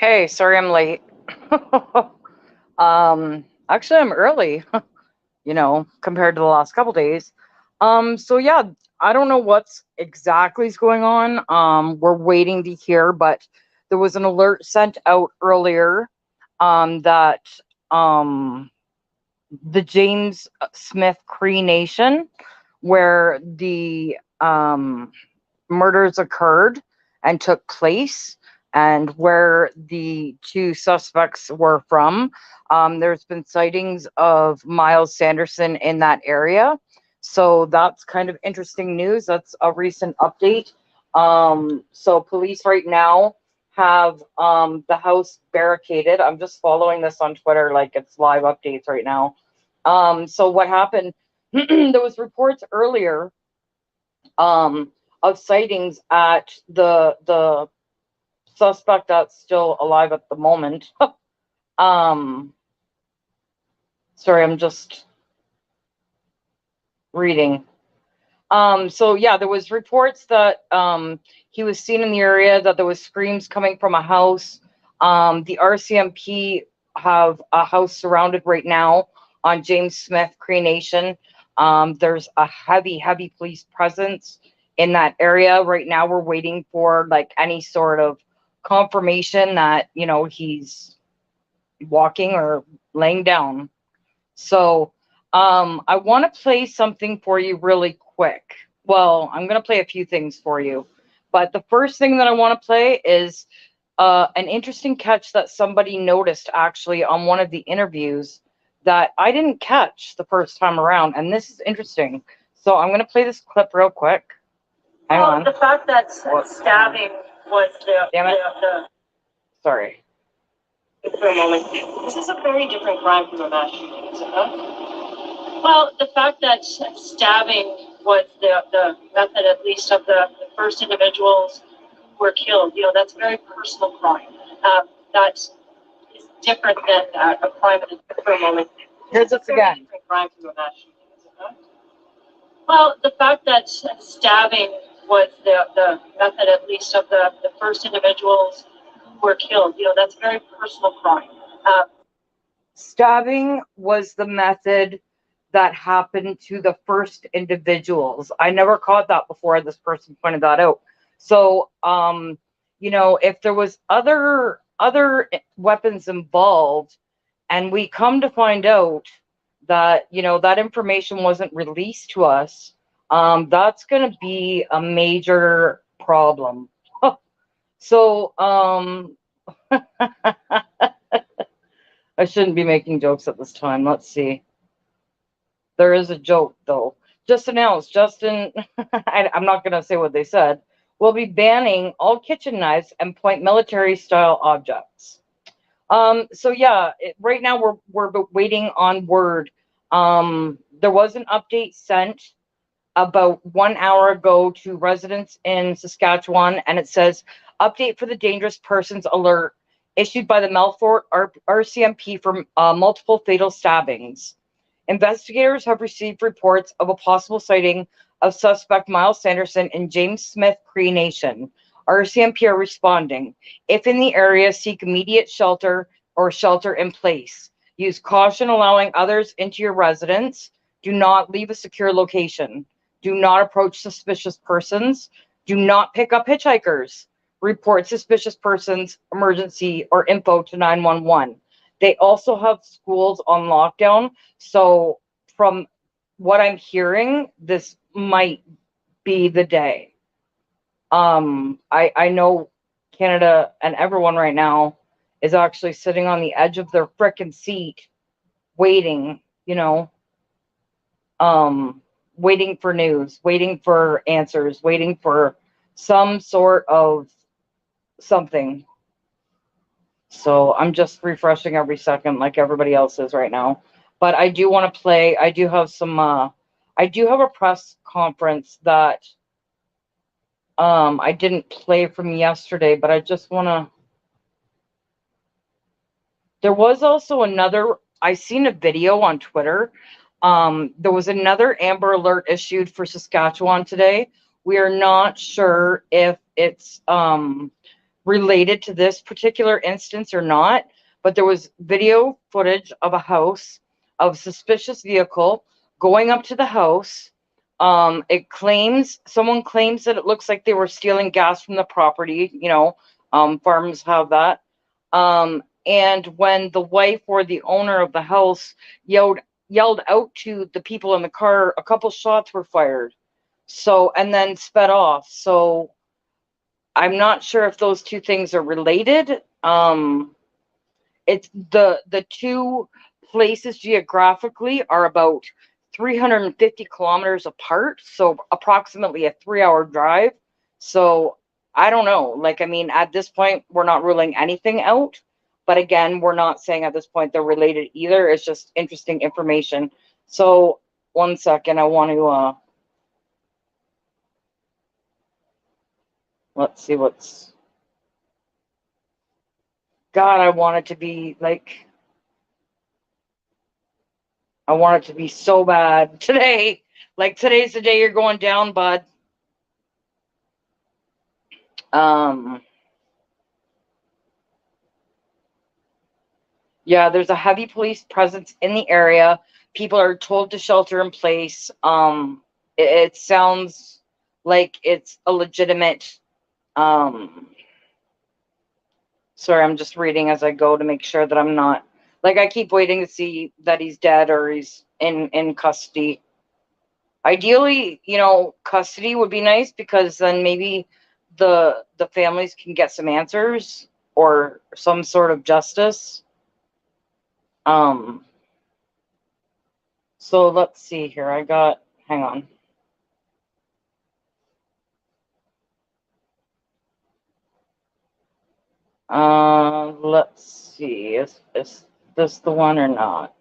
Hey, sorry I'm late. Actually I'm early, compared to the last couple days. So yeah, I don't know what's exactly is going on. We're waiting to hear, but there was an alert sent out earlier that um the James Smith Cree Nation, where the murders occurred and took place, and where the two suspects were from. There's been sightings of Myles Sanderson in that area. So that's kind of interesting news. That's a recent update. So police right now have the house barricaded. I'm just following this on Twitter, like it's live updates right now. So what happened? There was reports earlier of sightings at the suspect that's still alive at the moment. um, Sorry, I'm just reading. So yeah, there was reports that he was seen in the area, that there was screams coming from a house. The RCMP have a house surrounded right now on James Smith Cree Nation. There's a heavy police presence in that area right now. We're waiting for like any sort of confirmation that he's walking or laying down. So I want to play something for you really quick. Well, I'm going to play a few things for you. But the first thing that I want to play is an interesting catch that somebody noticed actually on one of the interviews that I didn't catch the first time around. And this is interesting. So I'm going to play this clip real quick. Hang on. The fact that stabbing was Damn it. Sorry. For a moment. This is a very different crime from a mass shooting, is it not? Well, the fact that stabbing was the method, at least, of the first individuals who were killed, that's a very personal crime. That is different than a crime for a moment. Here's this again. Different crime from a mass shooting, is it not? Well, the fact that stabbing was the method, at least, of the first individuals who were killed, that's a very personal crime. Stabbing was the method that happened to the first individuals. I never caught that before. This person pointed that out. So, if there was other weapons involved, and we come to find out that that information wasn't released to us, that's going to be a major problem. So, I shouldn't be making jokes at this time. Let's see. There is a joke, though. Just announced, Justin, I'm not going to say what they said, will be banning all kitchen knives and point military-style objects. So yeah, right now we're waiting on word. There was an update sent about 1 hour ago to residents in Saskatchewan, and it says, update for the dangerous persons alert issued by the Melfort RCMP for multiple fatal stabbings. Investigators have received reports of a possible sighting of suspect Myles Sanderson in James Smith Cree Nation. RCMP are responding. If in the area, seek immediate shelter or shelter in place. Use caution allowing others into your residence. Do not leave a secure location. Do not approach suspicious persons. Do not pick up hitchhikers. Report suspicious persons, emergency, or info to 911. They also have schools on lockdown. So from what I'm hearing, this might be the day. I know Canada and everyone right now is actually sitting on the edge of their frickin' seat, waiting, waiting for news, waiting for answers, waiting for some sort of something. So I'm just refreshing every second like everybody else is right now. But I do want to play. I do have a press conference that I didn't play from yesterday, but I just want to. There was also another, I seen a video on Twitter. There was another Amber Alert issued for Saskatchewan today. We are not sure if it's related to this particular instance or not, but there was video footage of a house of suspicious vehicle going up to the house. Someone claims that it looks like they were stealing gas from the property. Farms have that. And when the wife or the owner of the house yelled out to the people in the car, a couple shots were fired. So, and then sped off. So I'm not sure if those two things are related. It's the two places geographically are about 350 kilometers apart, so approximately a 3-hour drive. So I don't know. Like, I mean, at this point, we're not ruling anything out. But again, we're not saying at this point they're related either. It's just interesting information. So 1 second, I want to let's see what's. God, I want it to be like. I want it to be so bad today. Like, today's the day you're going down, bud. Yeah, there's a heavy police presence in the area. People are told to shelter in place. It sounds like it's a legitimate. Sorry, I'm just reading as I go to make sure that I'm not. Like, I keep waiting to see that he's dead or he's in custody. Ideally, custody would be nice, because then maybe the families can get some answers or some sort of justice. So let's see here. Hang on. Let's see. Is this the one or not?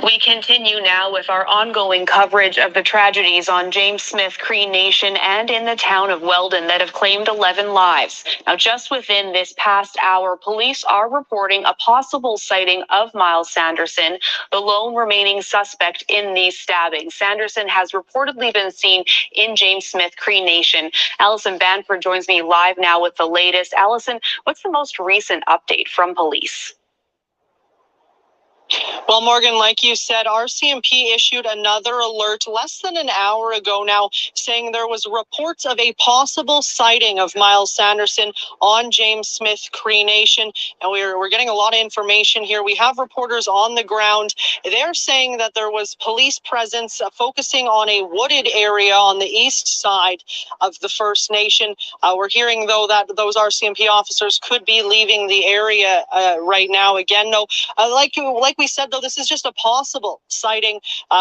We continue now with our ongoing coverage of the tragedies on James Smith Cree Nation and in the town of Weldon that have claimed 11 lives. Now, just within this past hour, police are reporting a possible sighting of Myles Sanderson, the lone remaining suspect in these stabbings. Sanderson has reportedly been seen in James Smith Cree Nation. Allison Banford joins me live now with the latest. Allison, what's the most recent update from police? Well, Morgan, like you said, RCMP issued another alert less than an hour ago now, saying there was reports of a possible sighting of Myles Sanderson on James Smith Cree Nation. And we're getting a lot of information here. We have reporters on the ground. They're saying that there was police presence focusing on a wooded area on the east side of the First Nation. We're hearing, though, that those RCMP officers could be leaving the area right now. Again, though, like we said, though, this is just a possible sighting.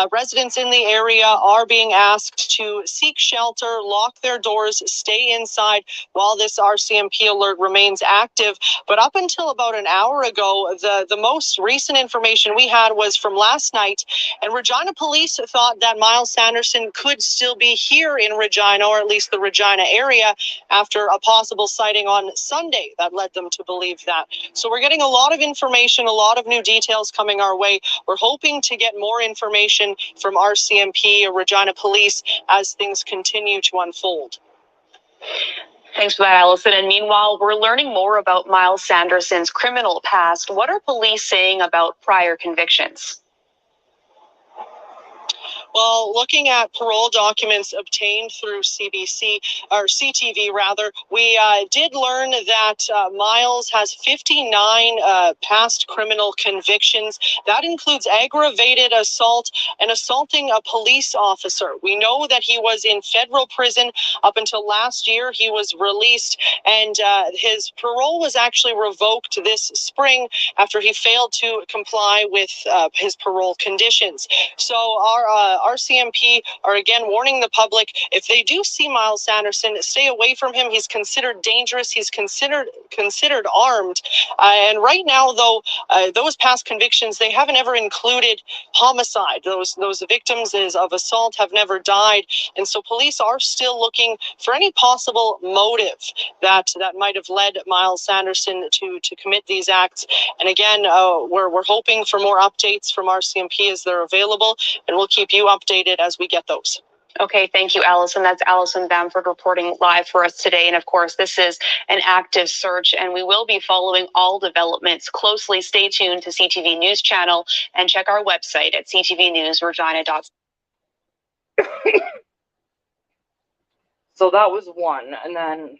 Residents in the area are being asked to seek shelter, lock their doors, stay inside while this RCMP alert remains active. But up until about an hour ago, the most recent information we had was from last night, and Regina police thought that Myles Sanderson could still be here in Regina, or at least the Regina area, after a possible sighting on Sunday that led them to believe that. So we're getting a lot of information, a lot of new details coming our way. We're hoping to get more information from RCMP or Regina Police as things continue to unfold. Thanks for that, Allison. And meanwhile, we're learning more about Myles Sanderson's criminal past. What are police saying about prior convictions? Well, looking at parole documents obtained through CBC, or CTV rather, we did learn that Myles has 59 past criminal convictions. That includes aggravated assault and assaulting a police officer. We know that he was in federal prison up until last year. He was released, and his parole was actually revoked this spring after he failed to comply with his parole conditions. So our RCMP are again warning the public, if they do see Myles Sanderson, stay away from him. He's considered dangerous. He's considered armed. And right now, though, those past convictions, they haven't ever included homicide. Those victims of assault have never died. And so police are still looking for any possible motive that might have led Myles Sanderson to commit these acts. And again, we're hoping for more updates from RCMP as they're available, and we'll keep you updated as we get those. Okay, thank you, Allison. That's Allison Bamford reporting live for us today. And of course, this is an active search, and we will be following all developments closely. Stay tuned to CTV News Channel and check our website at ctvnewsregina.com. So that was one. And then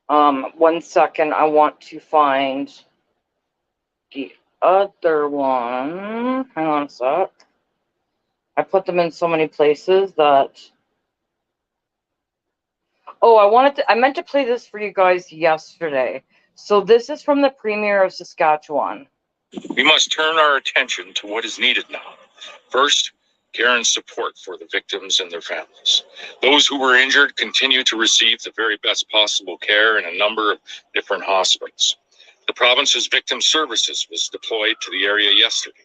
1 second, I want to find the other one. Hang on a sec. I put them in so many places that... Oh, I meant to play this for you guys yesterday. So this is from the Premier of Saskatchewan. We must turn our attention to what is needed now. First, care and support for the victims and their families. Those who were injured continue to receive the very best possible care in a number of different hospitals. The province's victim services was deployed to the area yesterday.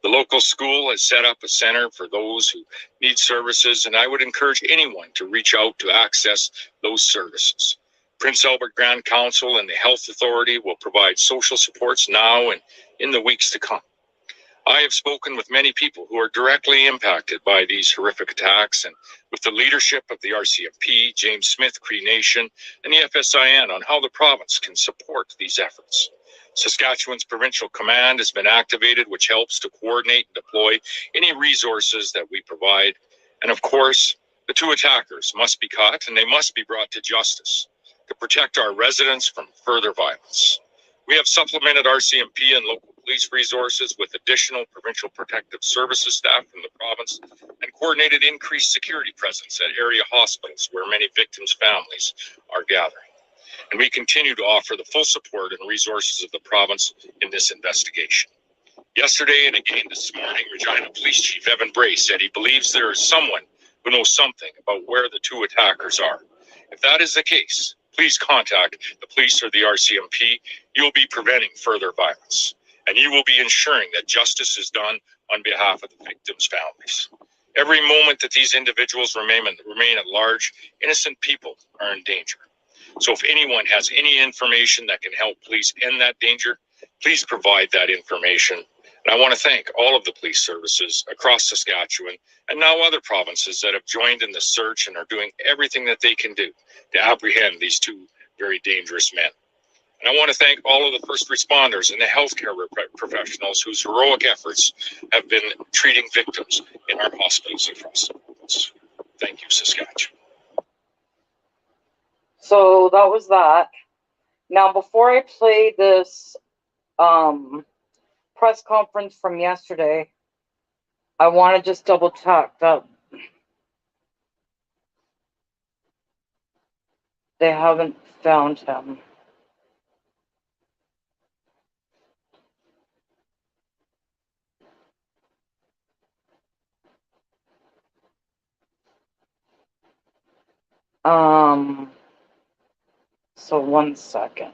The local school has set up a center for those who need services, and I would encourage anyone to reach out to access those services. Prince Albert Grand Council and the Health Authority will provide social supports now and in the weeks to come. I have spoken with many people who are directly impacted by these horrific attacks, and with the leadership of the RCMP, James Smith, Cree Nation, and the FSIN on how the province can support these efforts. Saskatchewan's provincial command has been activated, which helps to coordinate and deploy any resources that we provide. And of course, the two attackers must be caught and they must be brought to justice to protect our residents from further violence. We have supplemented RCMP and local police resources with additional provincial protective services staff from the province and coordinated increased security presence at area hospitals where many victims' families are gathering. And we continue to offer the full support and resources of the province in this investigation. Yesterday and again this morning, Regina Police Chief Evan Bray said he believes there is someone who knows something about where the two attackers are. If that is the case, please contact the police or the RCMP. You will be preventing further violence, and you will be ensuring that justice is done on behalf of the victims' families. Every moment that these individuals remain at large, innocent people are in danger. So if anyone has any information that can help police end that danger, please provide that information. And I want to thank all of the police services across Saskatchewan and now other provinces that have joined in the search and are doing everything that they can do to apprehend these two very dangerous men. And I want to thank all of the first responders and the healthcare professionals whose heroic efforts have been treating victims in our hospitals across the province. Thank you, Saskatchewan. So that was that. Now, before I play this press conference from yesterday, I want to just double check that they haven't found him. So 1 second.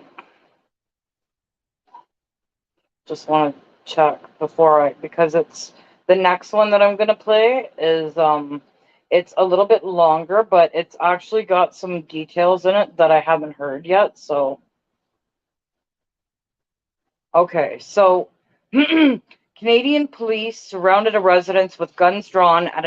Just want to check before because it's the next one that I'm going to play is, it's a little bit longer, but it's actually got some details in it that I haven't heard yet. So, okay. So Canadian police surrounded a residence with guns drawn at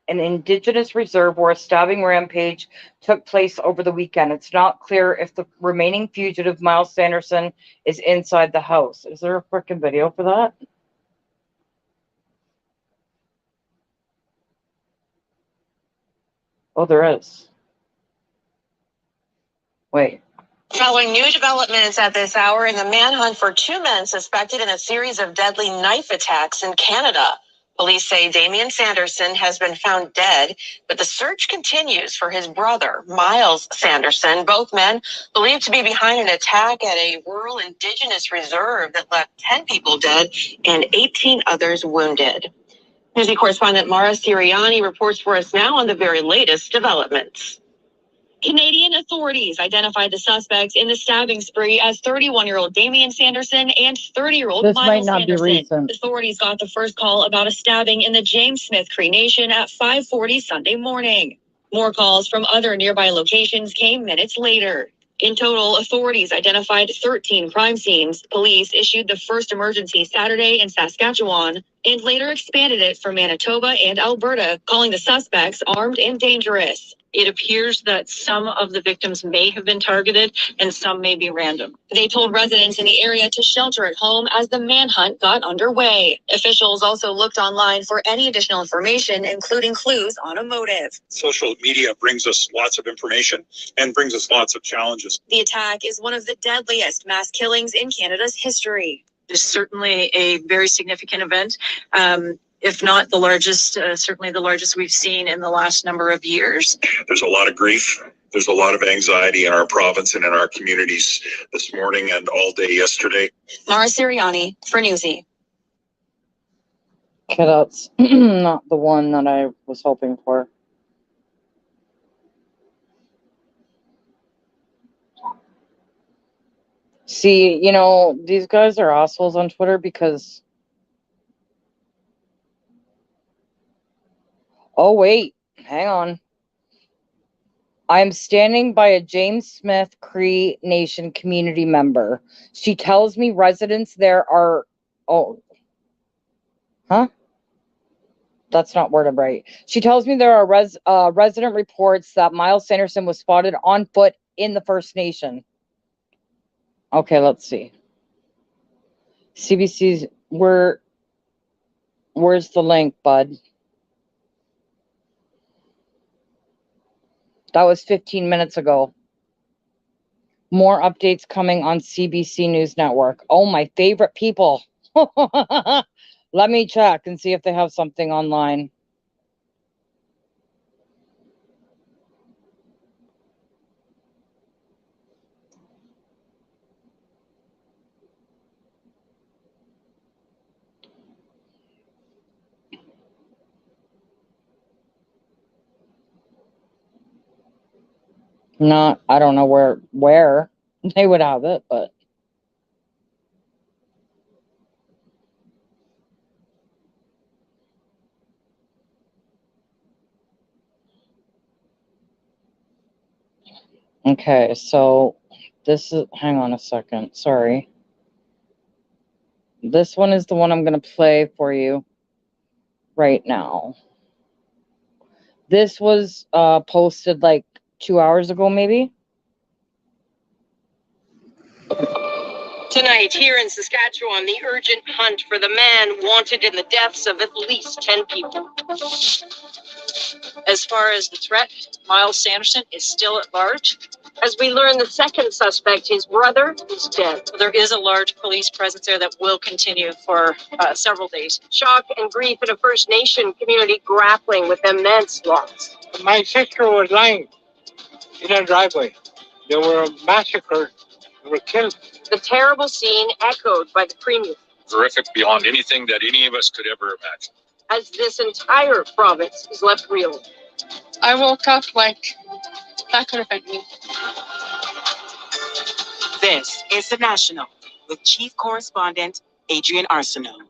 an Indigenous reserve where a stabbing rampage took place over the weekend. It's not clear if the remaining fugitive, Myles Sanderson, is inside the house. Is there a freaking video for that? Oh, there is. Wait. Following new developments at this hour in the manhunt for two men suspected in a series of deadly knife attacks in Canada. Police say Damian Sanderson has been found dead, but the search continues for his brother, Myles Sanderson. Both men believed to be behind an attack at a rural Indigenous reserve that left 10 people dead and 18 others wounded. News correspondent Mara Siriani reports for us now on the very latest developments. Canadian authorities identified the suspects in the stabbing spree as 31-year-old Damian Sanderson and 30-year-old Myles Sanderson. Authorities got the first call about a stabbing in the James Smith Cree Nation at 5:40 Sunday morning. More calls from other nearby locations came minutes later. In total, authorities identified 13 crime scenes. Police issued the first emergency Saturday in Saskatchewan and later expanded it for Manitoba and Alberta, calling the suspects armed and dangerous. It appears that some of the victims may have been targeted and some may be random. They told residents in the area to shelter at home as the manhunt got underway. Officials also looked online for any additional information, including clues on a motive. Social media brings us lots of information and brings us lots of challenges. The attack is one of the deadliest mass killings in Canada's history. It's certainly a very significant event. If not the largest, certainly the largest we've seen in the last number of years. There's a lot of grief. There's a lot of anxiety in our province and in our communities this morning and all day yesterday. Mara Siriani for Newsy. Okay, that's not the one that I was hoping for. See, you know, these guys are assholes on Twitter because... Oh, wait. Hang on. I'm standing by a James Smith Cree Nation community member. She tells me residents there are... Oh. Huh? That's not worded right. She tells me there are resident reports that Myles Sanderson was spotted on foot in the First Nation. Okay, let's see. CBC's... Where's the link, bud? That was 15 minutes ago. More updates coming on CBC News Network. Oh, my favorite people. Let me check and see if they have something online. Not, I don't know where they would have it, but okay, so this is, hang on a second, sorry. This one is the one I'm going to play for you right now. This was posted like 2 hours ago, maybe. Tonight, here in Saskatchewan, the urgent hunt for the man wanted in the deaths of at least 10 people. As far as the threat, Myles Sanderson is still at large. As we learn, the second suspect, his brother, is dead. There is a large police presence there that will continue for several days. Shock and grief in a First Nation community grappling with immense loss. My sister was lying in a driveway. They were massacred. They were killed. The terrible scene echoed by the Premier. Horrific beyond anything that any of us could ever imagine. As this entire province is left reeling. I woke up like, that could have been me. This is The National with Chief Correspondent Adrian Arsenault.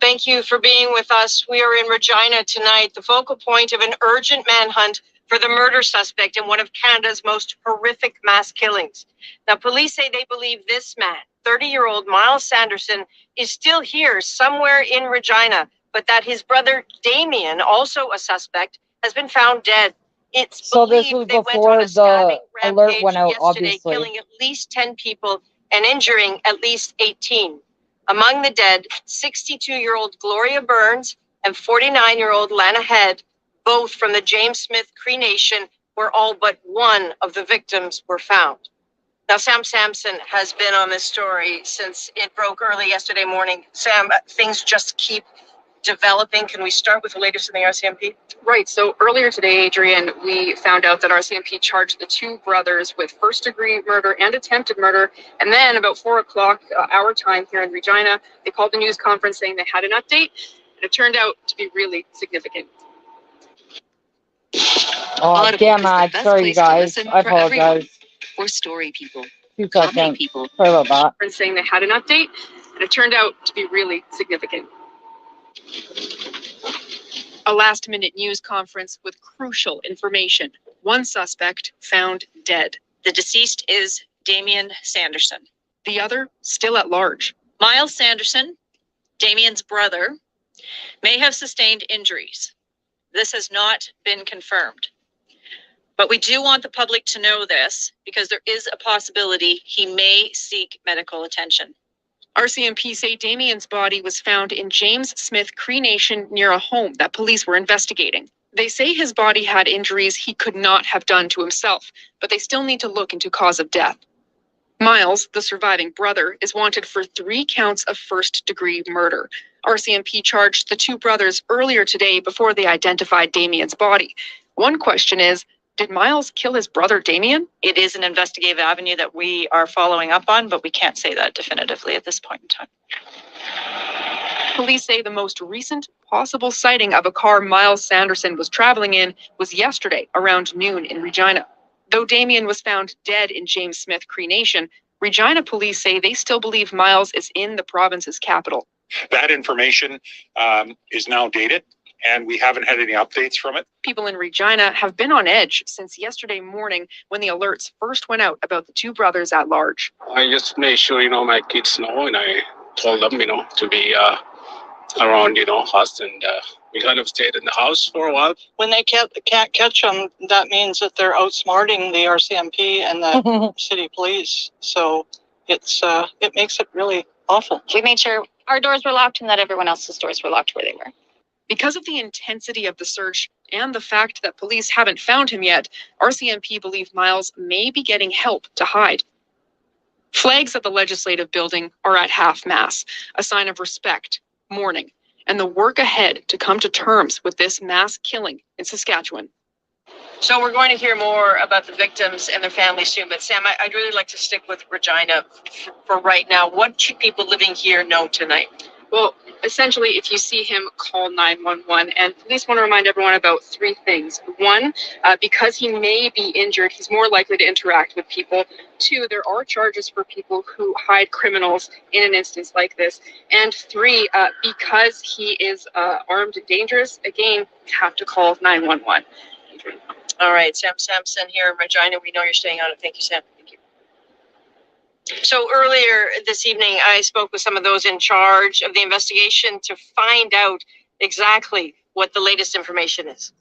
Thank you for being with us. We are in Regina tonight, the focal point of an urgent manhunt for the murder suspect in one of Canada's most horrific mass killings. Now, police say they believe this man, 30-year-old Myles Sanderson, is still here somewhere in Regina, but that his brother Damien, also a suspect, has been found dead. It's so this was before the alert went out, obviously. Killing at least 10 people and injuring at least 18. Among the dead, 62-year-old Gloria Burns and 49-year-old Lana Head, both from the James Smith Cree Nation, where all but one of the victims were found. Now, Sam Sampson has been on this story since it broke early yesterday morning. Sam, things just keep developing. Can we start with the latest in the RCMP? Right. So earlier today, Adrian, we found out that RCMP charged the two brothers with first-degree murder and attempted murder. And then about 4 o'clock our time here in Regina, they called the news conference saying they had an update. And it turned out to be really significant. Oh, damn it. Sorry, you guys. I apologize. We're story people. 2 seconds. People. Sorry about that. Saying they had an update, and it turned out to be really significant. A last-minute news conference with crucial information. One suspect found dead. The deceased is Damian Sanderson. The other still at large. Myles Sanderson, Damian's brother, may have sustained injuries. This has not been confirmed. But we do want the public to know this because there is a possibility he may seek medical attention. RCMP say Damian's body was found in James Smith Cree Nation near a home that police were investigating. They say his body had injuries he could not have done to himself, but they still need to look into cause of death. Myles, the surviving brother, is wanted for 3 counts of first-degree murder. RCMP charged the 2 brothers earlier today before they identified Damian's body. One question is, did Myles kill his brother Damian? It is an investigative avenue that we are following up on, but we can't say that definitively at this point in time. Police say the most recent possible sighting of a car Myles Sanderson was traveling in was yesterday around noon in Regina. Though Damian was found dead in James Smith Cree Nation, Regina police say they still believe Myles is in the province's capital. That information is now dated, and we haven't had any updates from it. People in Regina have been on edge since yesterday morning when the alerts first went out about the 2 brothers at large. I just made sure, my kids know, and I told them, to be around, us, and we kind of stayed in the house for a while. When they can't catch them, that means that they're outsmarting the RCMP and the city police. So it makes it really awful. We made sure our doors were locked and that everyone else's doors were locked where they were. Because of the intensity of the search and the fact that police haven't found him yet, RCMP believe Myles may be getting help to hide. Flags at the Legislative Building are at half-mast, a sign of respect, mourning, and the work ahead to come to terms with this mass killing in Saskatchewan. So we're going to hear more about the victims and their families soon. But Sam, I'd really like to stick with Regina for right now. What should people living here know tonight? Well, essentially, if you see him, call 911. And police want to remind everyone about 3 things. 1, because he may be injured, he's more likely to interact with people. 2, there are charges for people who hide criminals in an instance like this. And 3, because he is armed and dangerous, again, have to call 911. All right, Sam Sampson here in Regina. We know you're staying on it. Thank you, Sam. Thank you. So earlier this evening, I spoke with some of those in charge of the investigation to find out exactly what the latest information is.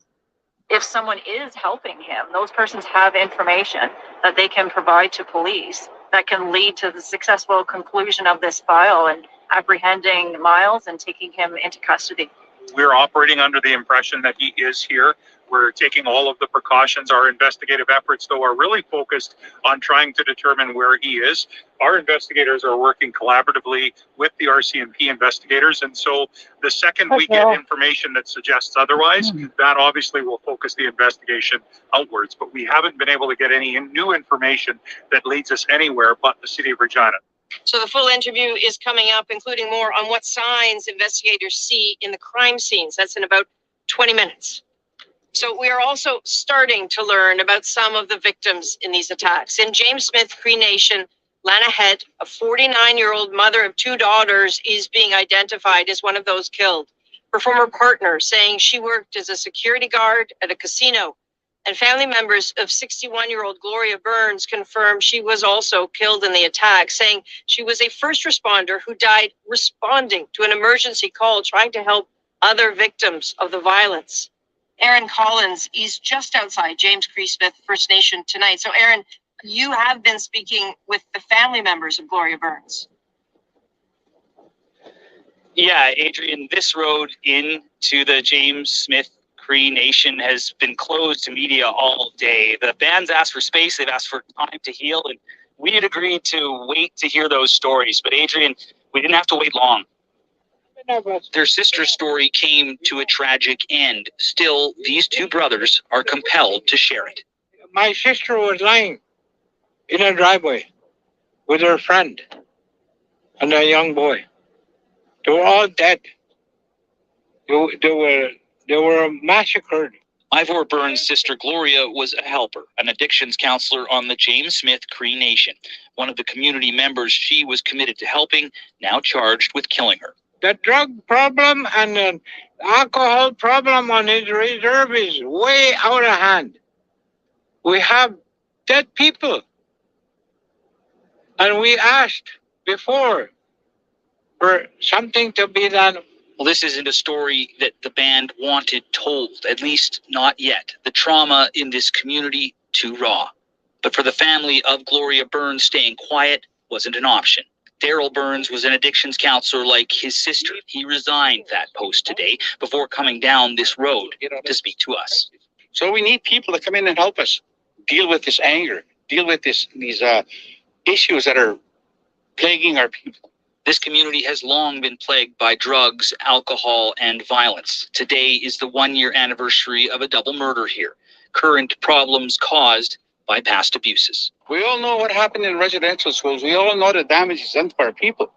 If someone is helping him, those persons have information that they can provide to police that can lead to the successful conclusion of this file and apprehending Myles and taking him into custody. We're operating under the impression that he is here. We're taking all of the precautions. Our investigative efforts, though, are really focused on trying to determine where he is. Our investigators are working collaboratively with the RCMP investigators. And so the second we get information that suggests otherwise, that obviously will focus the investigation outwards. But we haven't been able to get any new information that leads us anywhere but the city of Regina. So the full interview is coming up, including more on what signs investigators see in the crime scenes. That's in about 20 minutes. So we are also starting to learn about some of the victims in these attacks. In James Smith Cree Nation, Lana Head, a 49-year-old mother of 2 daughters, is being identified as one of those killed. Her former partner saying she worked as a security guard at a casino. And family members of 61-year-old Gloria Burns confirmed she was also killed in the attack, saying she was a first responder who died responding to an emergency call trying to help other victims of the violence. Aaron Collins is just outside James Cree Smith First Nation tonight. So Aaron, you have been speaking with the family members of Gloria Burns. Yeah, Adrian, this road into the James Smith Cree Nation has been closed to media all day. The band's asked for space, they've asked for time to heal, and we had agreed to wait to hear those stories. But Adrian, we didn't have to wait long. Their sister's story came to a tragic end. Still, these 2 brothers are compelled to share it. My sister was lying in a driveway with her friend and a young boy. They were all dead. They were massacred. Ivor Burns' sister Gloria was a helper, an addictions counselor on the James Smith Cree Nation. One of the community members she was committed to helping, now charged with killing her. The drug problem and the alcohol problem on his reserve is way out of hand. We have dead people. And we asked before for something to be done. Well, this isn't a story that the band wanted told, at least not yet. The trauma in this community, too raw. But for the family of Gloria Burns, staying quiet wasn't an option. Daryl Burns was an addictions counselor like his sister. He resigned that post today before coming down this road to speak to us. So we need people to come in and help us deal with this anger, deal with these issues that are plaguing our people. This community has long been plagued by drugs, alcohol, and violence. Today is the 1-year anniversary of a double murder here. Current problems caused by past abuses. We all know what happened in residential schools. We all know the damage is done to our people.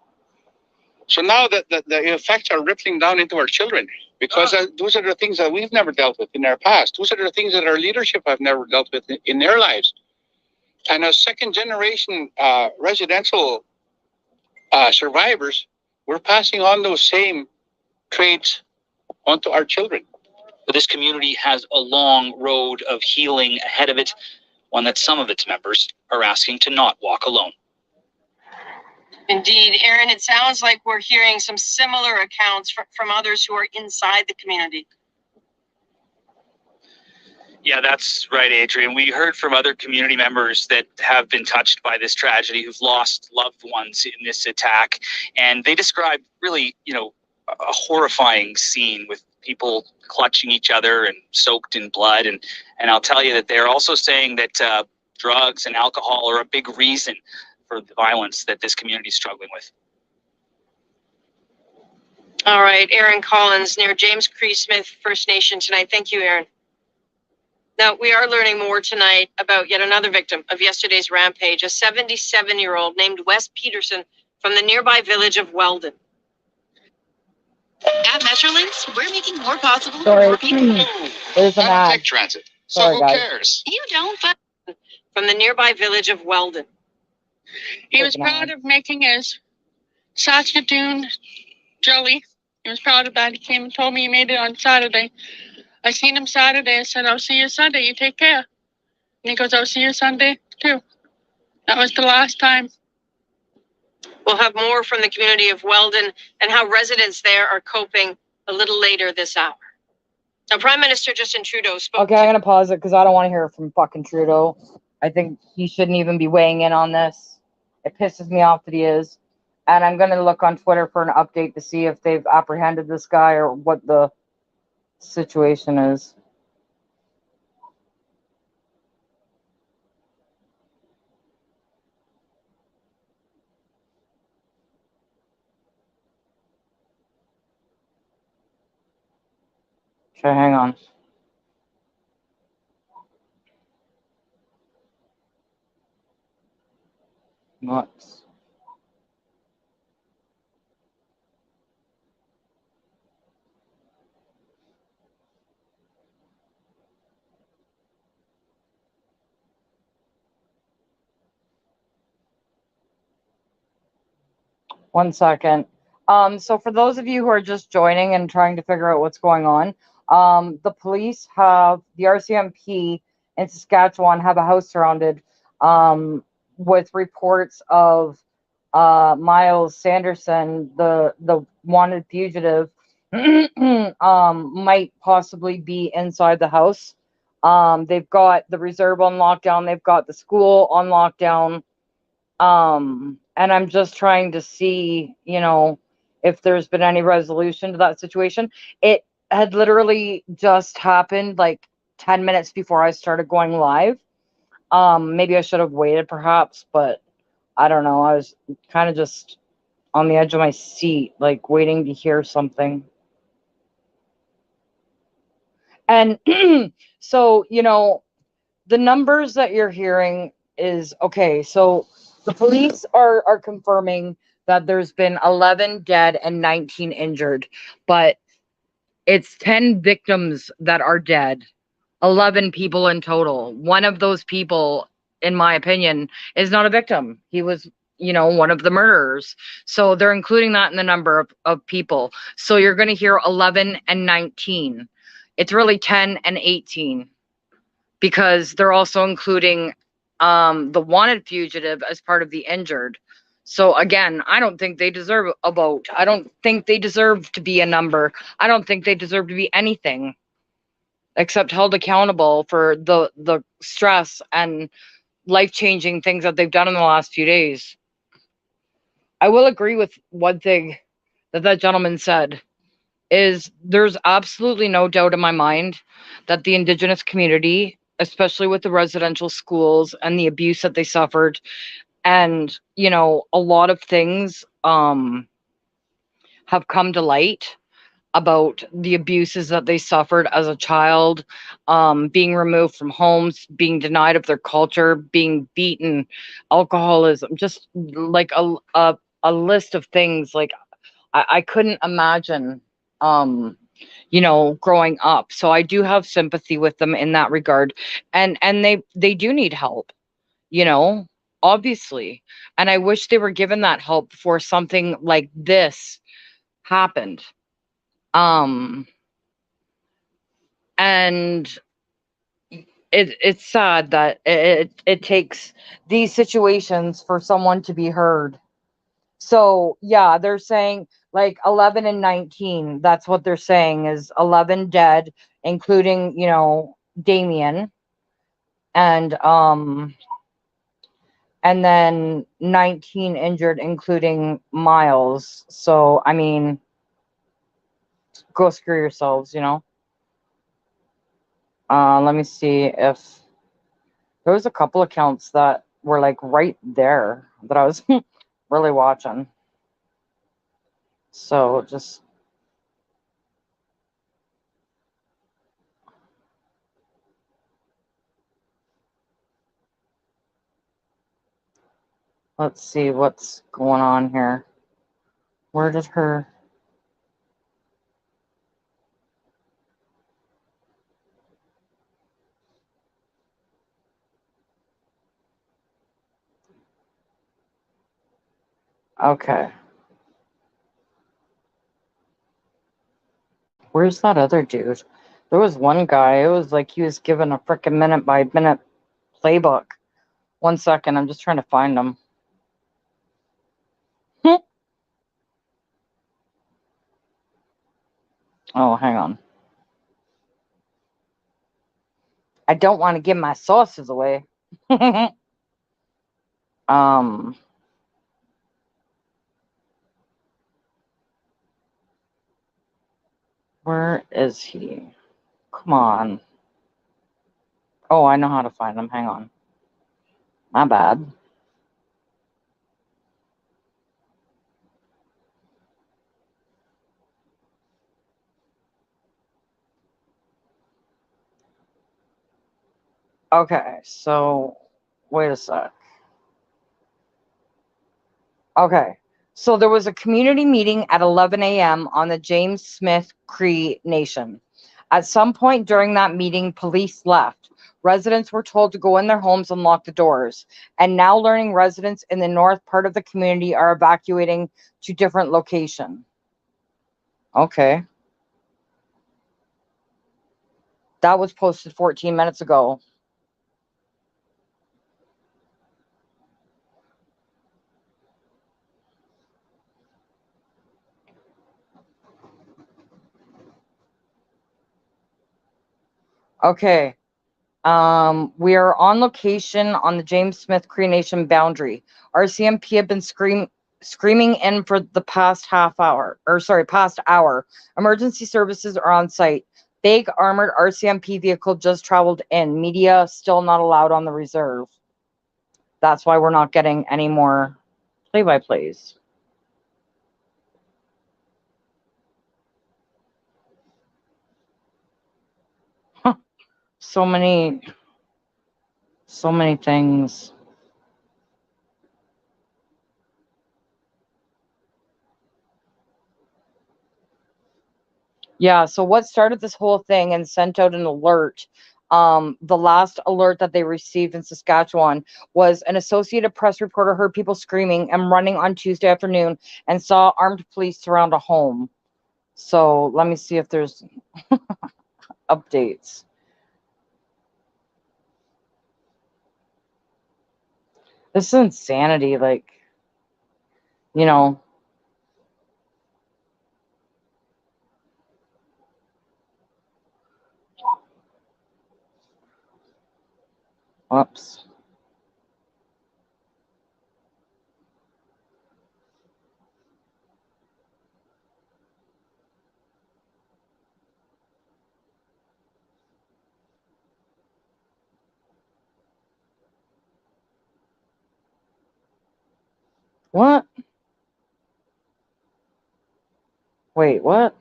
So now that the effects are rippling down into our children, because those are the things that we've never dealt with in our past. Those are the things that our leadership have never dealt with in their lives. And as second generation residential survivors, we're passing on those same traits onto our children. But this community has a long road of healing ahead of it, one that some of its members are asking to not walk alone. Indeed, Aaron, it sounds like we're hearing some similar accounts from others who are inside the community. Yeah, that's right, Adrian. We heard from other community members that have been touched by this tragedy, who've lost loved ones in this attack. And they described really, a horrifying scene with people clutching each other and soaked in blood. And I'll tell you that they're also saying that drugs and alcohol are a big reason for the violence that this community is struggling with. All right, Aaron Collins near James Cree Smith First Nation tonight. Thank you, Aaron. Now, we are learning more tonight about yet another victim of yesterday's rampage, a 77-year-old named Wes Peterson from the nearby village of Weldon. At Metrolinx, we're making more possible for Sorry. more people. There's an ad. Take transit. Sorry, who guys. cares? You don't, but From the nearby village of Weldon. He was proud of making his Saskatoon jelly. He was proud of that. He came and told me he made it on Saturday. I seen him Saturday. I said, I'll see you Sunday. You take care. And he goes, I'll see you Sunday too. That was the last time. We'll have more from the community of Weldon and how residents there are coping a little later this hour. Now, Prime Minister Justin Trudeau spoke. Okay, I'm gonna pause it because I don't want to hear from fucking Trudeau. I think he shouldn't even be weighing in on this. It pisses me off that he is. And I'm gonna look on Twitter for an update to see if they've apprehended this guy or what the situation is. Okay, hang on. Nuts. One second. So for those of you who are just joining and trying to figure out what's going on, the police have, the RCMP in Saskatchewan have a house surrounded with reports of Myles Sanderson, the wanted fugitive, might possibly be inside the house. They've got the reserve on lockdown. They've got the school on lockdown. And I'm just trying to see, if there's been any resolution to that situation. It had literally just happened like 10 minutes before I started going live. Maybe I should have waited perhaps, but I don't know. I was kind of just on the edge of my seat, like waiting to hear something. And so, the numbers that you're hearing is, okay, so the police are confirming that there's been 11 dead and 19 injured, but it's 10 victims that are dead, 11 people in total. One of those people, in my opinion, is not a victim. He was, one of the murderers. So they're including that in the number of people. So you're going to hear 11 and 19. It's really 10 and 18. because they're also including the wanted fugitive as part of the injured. So again, I don't think they deserve a vote. I don't think they deserve to be a number. I don't think they deserve to be anything except held accountable for the stress and life-changing things that they've done in the last few days. I will agree with one thing that gentleman said, is there's absolutely no doubt in my mind that the Indigenous community, especially with the residential schools and the abuse that they suffered, and you know, a lot of things have come to light about the abuses that they suffered as a child, being removed from homes, being denied of their culture, being beaten, alcoholism, just like a list of things. Like I couldn't imagine, you know, growing up. So I do have sympathy with them in that regard, and they do need help, you know, obviously. And I wish they were given that help before something like this happened. And it's sad that it takes these situations for someone to be heard. So yeah, they're saying like 11 and 19. That's what they're saying, is 11 dead, including, you know, Damien, and then 19 injured, including Myles. So I mean, go screw yourselves, you know. Let me see if there was a couple accounts that were like right there that I was really watching. So just let's see what's going on here. Where did her... Okay. Where's that other dude? There was one guy, it was like he was given a freaking minute by minute playbook. 1 second, I'm just trying to find him. Oh, hang on. I don't want to give my sources away. Where is he? Come on. Oh, I know how to find him. Hang on. My bad. Okay, so wait a sec. Okay, so there was a community meeting at 11 a.m. on the James Smith Cree Nation. At some point during that meeting, police left. Residents were told to go in their homes and lock the doors. And now learning residents in the north part of the community are evacuating to different location. Okay. That was posted 14 minutes ago. Okay. We are on location on the James Smith Cree Nation boundary. RCMP have been screaming in for the past past hour. Emergency services are on site. Big armored RCMP vehicle just traveled in. Media still not allowed on the reserve. That's why we're not getting any more play-by-plays. So many things. Yeah, so what started this whole thing and sent out an alert, the last alert that they received in Saskatchewan was an Associated Press reporter heard people screaming and running on Tuesday afternoon and saw armed police surround a home. So let me see if there's updates. This is insanity, like, you know. Whoops. What? Wait, what?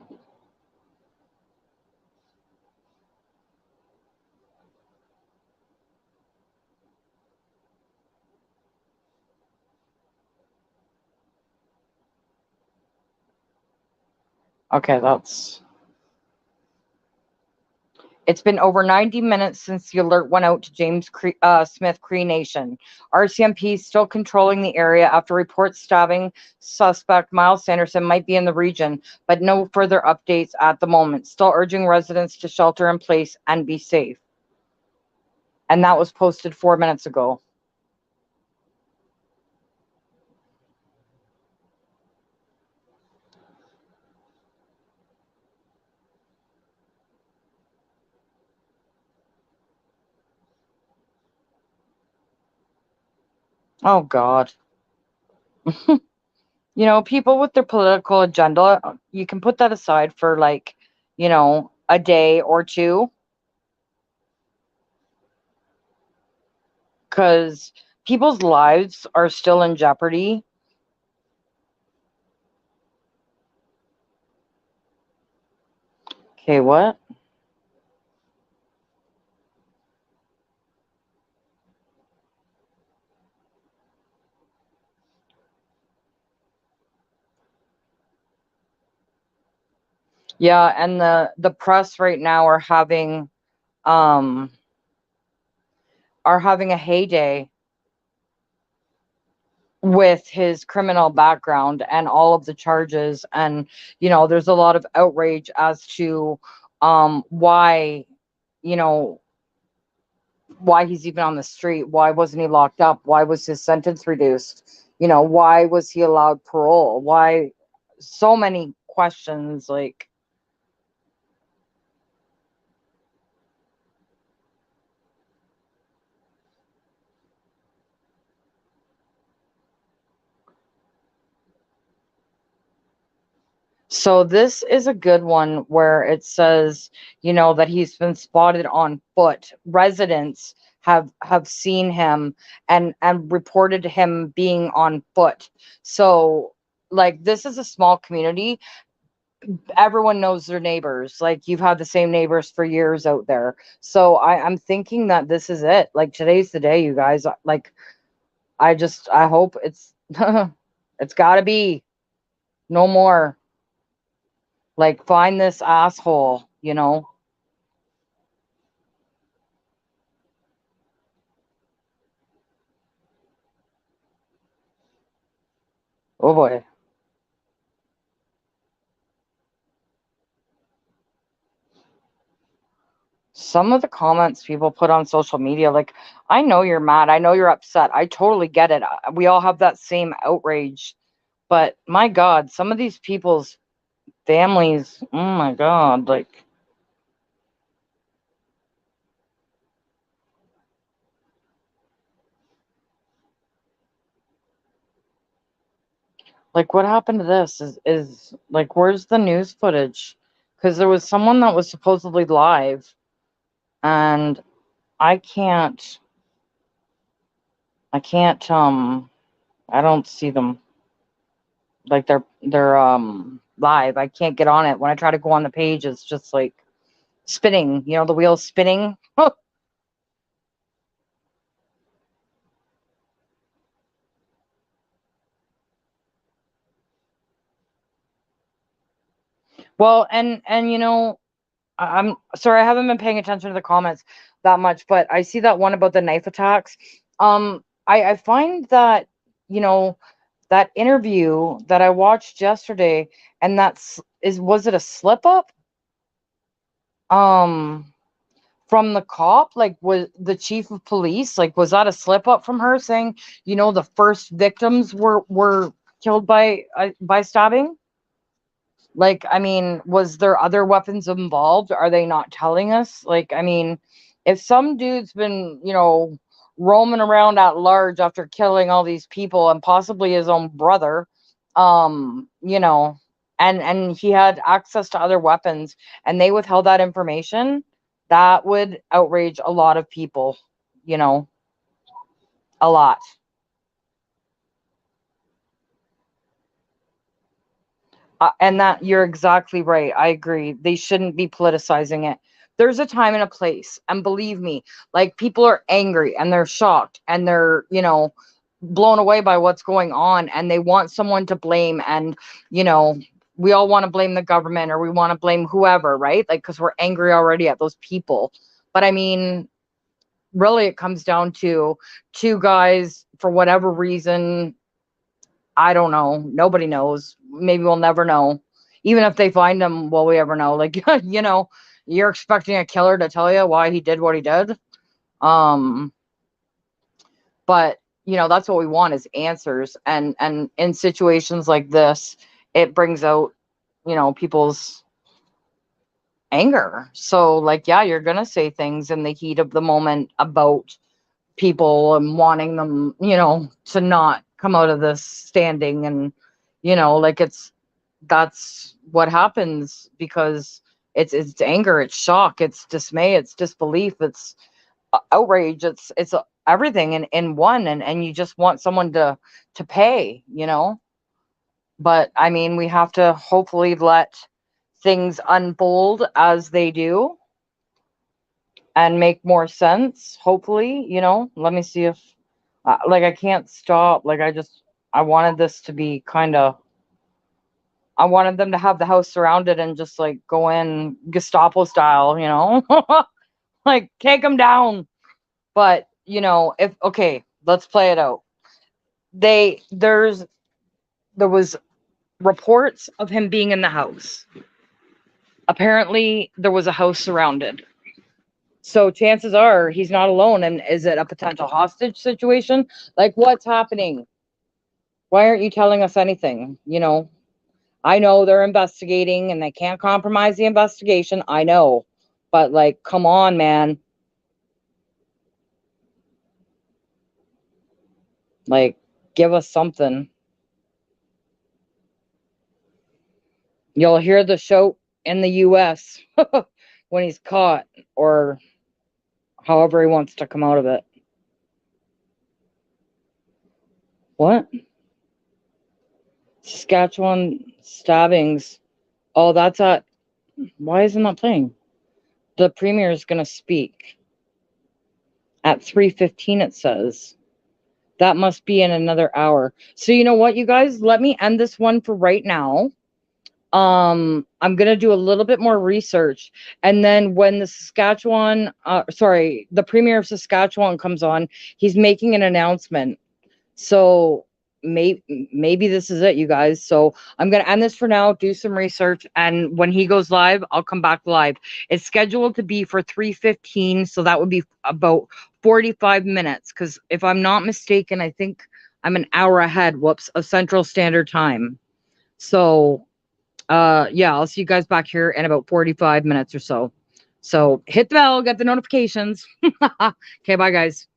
Okay, that's... It's been over 90 minutes since the alert went out to James Smith Cree Nation. RCMP is still controlling the area after reports stabbing suspect Myles Sanderson might be in the region, but no further updates at the moment. Still urging residents to shelter in place and be safe. And that was posted 4 minutes ago. Oh, God. You know, people with their political agenda, you can put that aside for, like, you know, a day or two. Because people's lives are still in jeopardy. Okay, what? Yeah, and the press right now are having a heyday with his criminal background and all of the charges, and you know, there's a lot of outrage as to why, you know, why he's even on the street, why wasn't he locked up, why was his sentence reduced, you know, why was he allowed parole, why, so many questions, like. So this is a good one where it says, you know, that he's been spotted on foot. Residents have seen him and reported him being on foot. So, like, this is a small community. Everyone knows their neighbors. Like, you've had the same neighbors for years out there. So I'm thinking that this is it. Like, today's the day, you guys. Like, I hope it's it's got to be no more. Like, find this asshole, you know? Oh boy. Some of the comments people put on social media, like, I know you're mad. I know you're upset. I totally get it. We all have that same outrage. But my God, some of these people's families, oh my God, like what happened to this is like, where's the news footage? Because there was someone that was supposedly live, and I can't, I don't see them. Like, they're live. I can't get on it. When I try to go on the page, it's just like spinning, you know, the wheel's spinning. Well, and you know, I'm sorry, I haven't been paying attention to the comments that much, but I see that one about the knife attacks. I find that, you know, that interview that I watched yesterday, and was it a slip up? Um, from the cop? Like, was the chief of police, like, was that a slip up from her saying, you know, the first victims were killed by stabbing? Like, I mean, was there other weapons involved? Are they not telling us? Like, I mean, if some dude's been, you know, roaming around at large after killing all these people and possibly his own brother, you know, and he had access to other weapons and they withheld that information, that would outrage a lot of people, you know, a lot. And that you're exactly right. I agree. They shouldn't be politicizing it. There's a time and a place. And believe me, like, people are angry and they're shocked and they're, you know, blown away by what's going on and they want someone to blame. And, you know, we all want to blame the government or we want to blame whoever, right? Like, because we're angry already at those people. But I mean, really, it comes down to two guys, for whatever reason, I don't know. Nobody knows. Maybe we'll never know. Even if they find him, will we ever know? Like, you know, you're expecting a killer to tell you why he did what he did. But you know, that's what we want is answers. And in situations like this, it brings out, you know, people's anger. So like, yeah, you're gonna say things in the heat of the moment about people and wanting them, you know, to not come out of this standing. And you know, like, that's what happens because it's anger, it's shock, it's dismay, it's disbelief, it's outrage, it's everything in one. And you just want someone to pay, you know. But I mean, we have to hopefully let things unfold as they do and make more sense, hopefully, you know. Let me see if like, I can't stop. Like, I wanted this to be kind of, I wanted them to have the house surrounded and just like go in Gestapo style, you know, like take them down. But you know, if okay, let's play it out. There was reports of him being in the house. Apparently, there was a house surrounded. So chances are he's not alone. And is it a potential hostage situation? Like, what's happening? Why aren't you telling us anything? You know, I know they're investigating and they can't compromise the investigation. I know. But like, come on, man. Like, give us something. You'll hear the shout in the US when he's caught, or however he wants to come out of it. What? Saskatchewan stabbings. Oh, that's at, why isn't that playing? The premier is going to speak at 3:15, it says. That must be in another hour. So you know what, you guys, let me end this one for right now. I'm going to do a little bit more research. And then when the the premier of Saskatchewan comes on, he's making an announcement. So maybe this is it, you guys. So I'm going to end this for now, do some research. And when he goes live, I'll come back live. It's scheduled to be for 3:15. So that would be about 45 minutes. Because if I'm not mistaken, I think I'm an hour ahead, of Central Standard Time. So yeah, I'll see you guys back here in about 45 minutes or so. So hit the bell, get the notifications. Okay, bye guys.